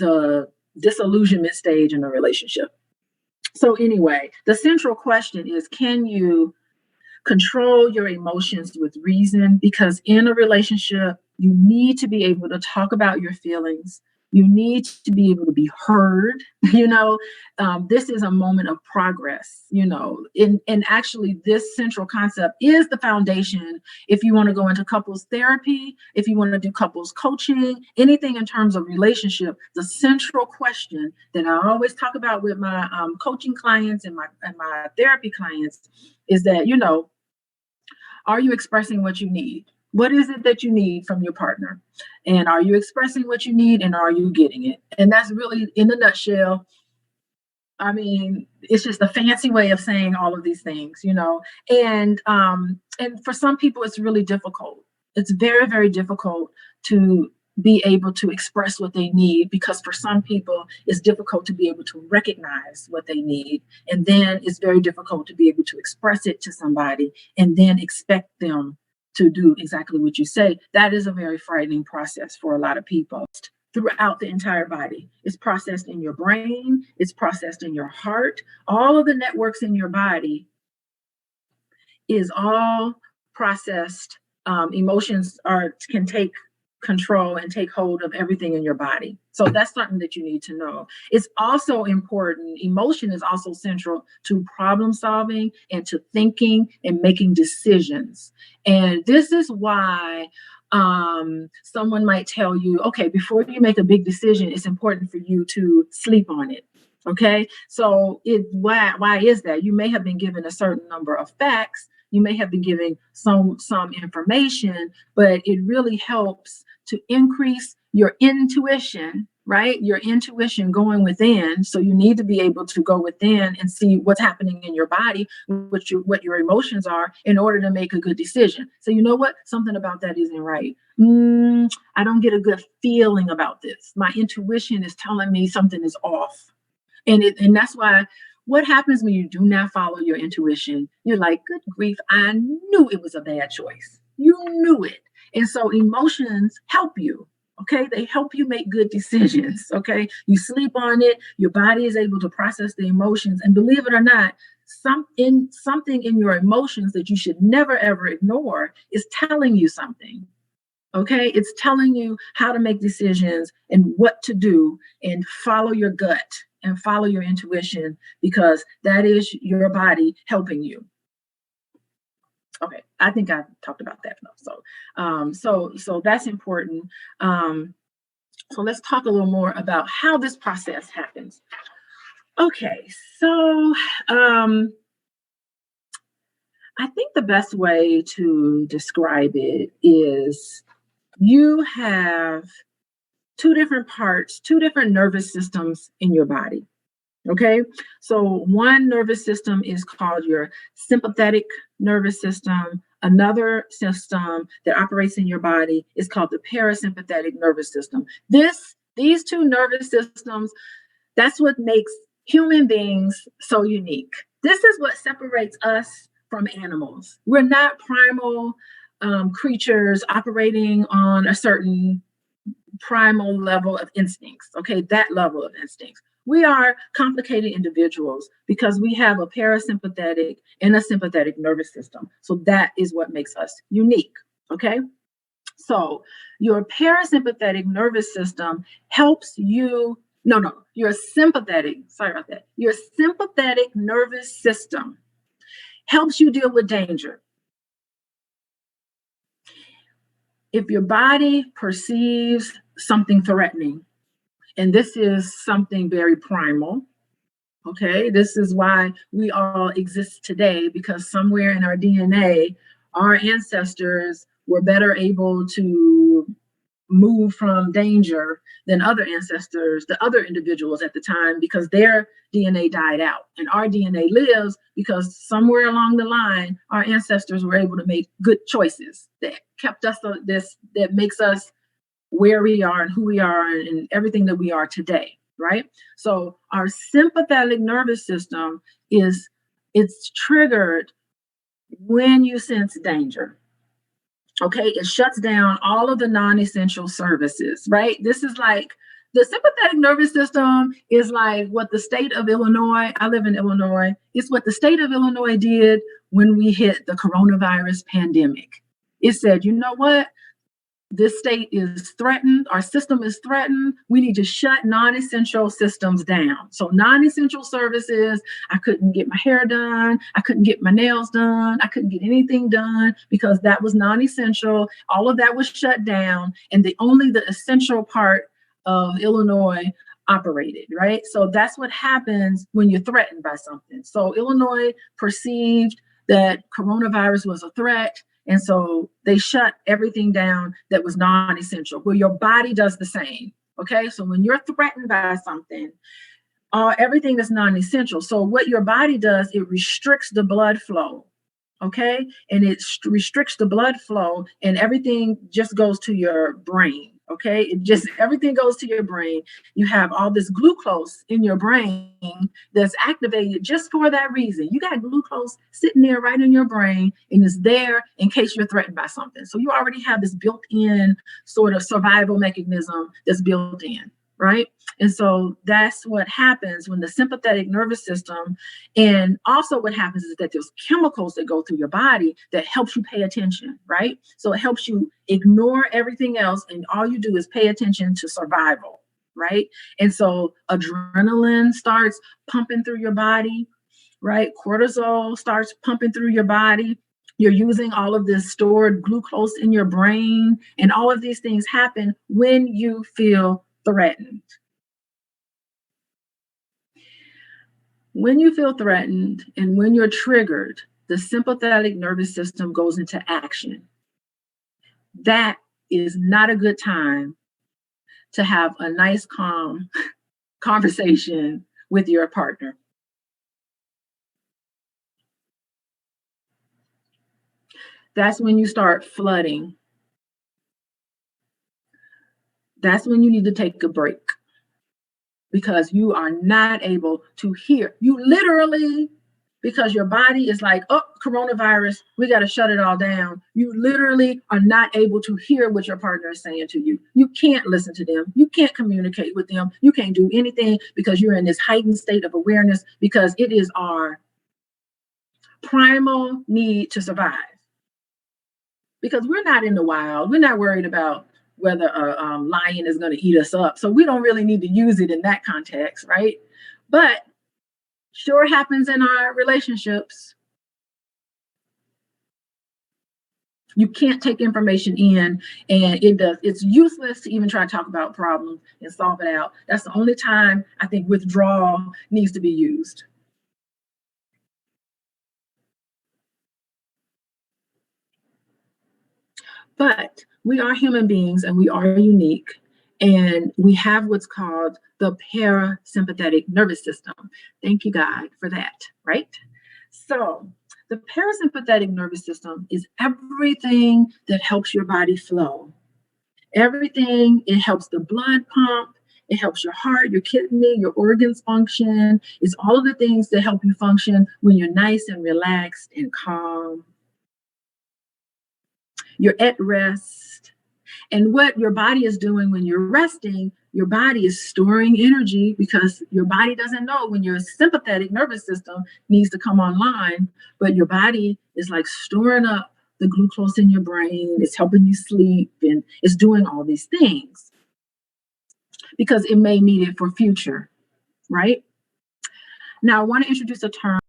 the disillusionment stage in a relationship. So anyway, the central question is, can you control your emotions with reason? Because in a relationship, you need to be able to talk about your feelings. You need to be able to be heard. This is a moment of progress, and actually this central concept is the foundation. If you want to go into couples therapy, if you want to do couples coaching, anything in terms of relationship, the central question that I always talk about with my coaching clients and my therapy clients is that, are you expressing what you need? What is it that you need from your partner? And are you expressing what you need, and are you getting it? And that's really, in a nutshell, I mean, it's just a fancy way of saying all of these things, and for some people, it's really difficult. It's very, very difficult to be able to express what they need, because for some people, it's difficult to be able to recognize what they need. And then it's very difficult to be able to express it to somebody and then expect them to do exactly what you say. That is a very frightening process for a lot of people. Throughout the entire body. It's processed in your brain, it's processed in your heart. All of the networks in your body is all processed. Emotions can take control and take hold of everything in your body. So that's something that you need to know. It's also important. Emotion is also central to problem solving and to thinking and making decisions. And this is why someone might tell you, okay, before you make a big decision, it's important for you to sleep on it. Okay. So why is that? You may have been given a certain number of facts. You may have been given some information, but it really helps to increase your intuition, right? Your intuition going within. So you need to be able to go within and see what's happening in your body, what your emotions are, in order to make a good decision. So you know what? Something about that isn't right. I don't get a good feeling about this. My intuition is telling me something is off. And that's why, what happens when you do not follow your intuition? You're like, good grief, I knew it was a bad choice. You knew it. And so emotions help you. Okay, they help you make good decisions. Okay, you sleep on it, your body is able to process the emotions. And believe it or not, something in your emotions that you should never ever ignore is telling you something. Okay, it's telling you how to make decisions and what to do, and follow your gut and follow your intuition, because that is your body helping you. Okay, I think I talked about that enough. So that's important. So let's talk a little more about how this process happens. Okay, so I think the best way to describe it is, you have two different parts, two different nervous systems in your body. Okay, so one nervous system is called your sympathetic nervous system. Another system that operates in your body is called the parasympathetic nervous system. These two nervous systems, that's what makes human beings so unique. This is what separates us from animals. We're not primal creatures operating on a certain primal level of instincts. Okay, that level of instincts. We are complicated individuals because we have a parasympathetic and a sympathetic nervous system. So that is what makes us unique. Okay, so your parasympathetic nervous system helps you. Your sympathetic, sorry about that. Your sympathetic nervous system helps you deal with danger. If your body perceives something threatening, and this is something very primal, okay? This is why we all exist today, because somewhere in our DNA, our ancestors were better able to move from danger than other ancestors, the other individuals at the time, because their DNA died out. And our DNA lives because somewhere along the line, our ancestors were able to make good choices that kept us that makes us where we are and who we are and everything that we are today, right? So our sympathetic nervous system it's triggered when you sense danger. Okay, it shuts down all of the non-essential services, right? This is like The sympathetic nervous system is like what the state of Illinois, I live in Illinois, it's what the state of Illinois did when we hit the coronavirus pandemic. It said, you know what? This state is threatened, our system is threatened. We need to shut non-essential systems down. So non-essential services, I couldn't get my hair done, I couldn't get my nails done, I couldn't get anything done because that was non-essential. All of that was shut down, and only the essential part of Illinois operated, right? So that's what happens when you're threatened by something. So Illinois perceived that coronavirus was a threat, and so they shut everything down that was non-essential. Well, your body does the same. Okay. So when you're threatened by something, everything is non-essential. So what your body does, it restricts the blood flow. Okay. And it restricts the blood flow, and everything just goes to your brain. Okay. Everything goes to your brain. You have all this glucose in your brain that's activated just for that reason. You got glucose sitting there right in your brain, and it's there in case you're threatened by something. So you already have this built-in sort of survival mechanism that's built in, right? And so that's what happens when the sympathetic nervous system, and also what happens is that there's chemicals that go through your body that helps you pay attention, right? So it helps you ignore everything else, and all you do is pay attention to survival, right? And so adrenaline starts pumping through your body, right? Cortisol starts pumping through your body. You're using all of this stored glucose in your brain, and all of these things happen when you feel threatened. When you feel threatened and when you're triggered, the sympathetic nervous system goes into action. That is not a good time to have a nice, calm conversation with your partner. That's when you start flooding. That's when you need to take a break, because you are not able to hear. You literally, because your body is like, oh, coronavirus, we got to shut it all down. You literally are not able to hear what your partner is saying to you. You can't listen to them. You can't communicate with them. You can't do anything because you're in this heightened state of awareness, because it is our primal need to survive. Because we're not in the wild. We're not worried about whether a lion is going to eat us up. So we don't really need to use it in that context, right? But sure happens in our relationships. You can't take information in, and it's useless to even try to talk about problems and solve it out. That's the only time I think withdrawal needs to be used. But we are human beings, and we are unique, and we have what's called the parasympathetic nervous system. Thank you, God, for that, right? So, the parasympathetic nervous system is everything that helps your body flow. Everything, it helps the blood pump, it helps your heart, your kidney, your organs function. It's all of the things that help you function when you're nice and relaxed and calm. You're at rest. And what your body is doing when you're resting, your body is storing energy, because your body doesn't know when your sympathetic nervous system needs to come online, but your body is like storing up the glucose in your brain. It's helping you sleep, and it's doing all these things because it may need it for future, right? Now, I want to introduce a term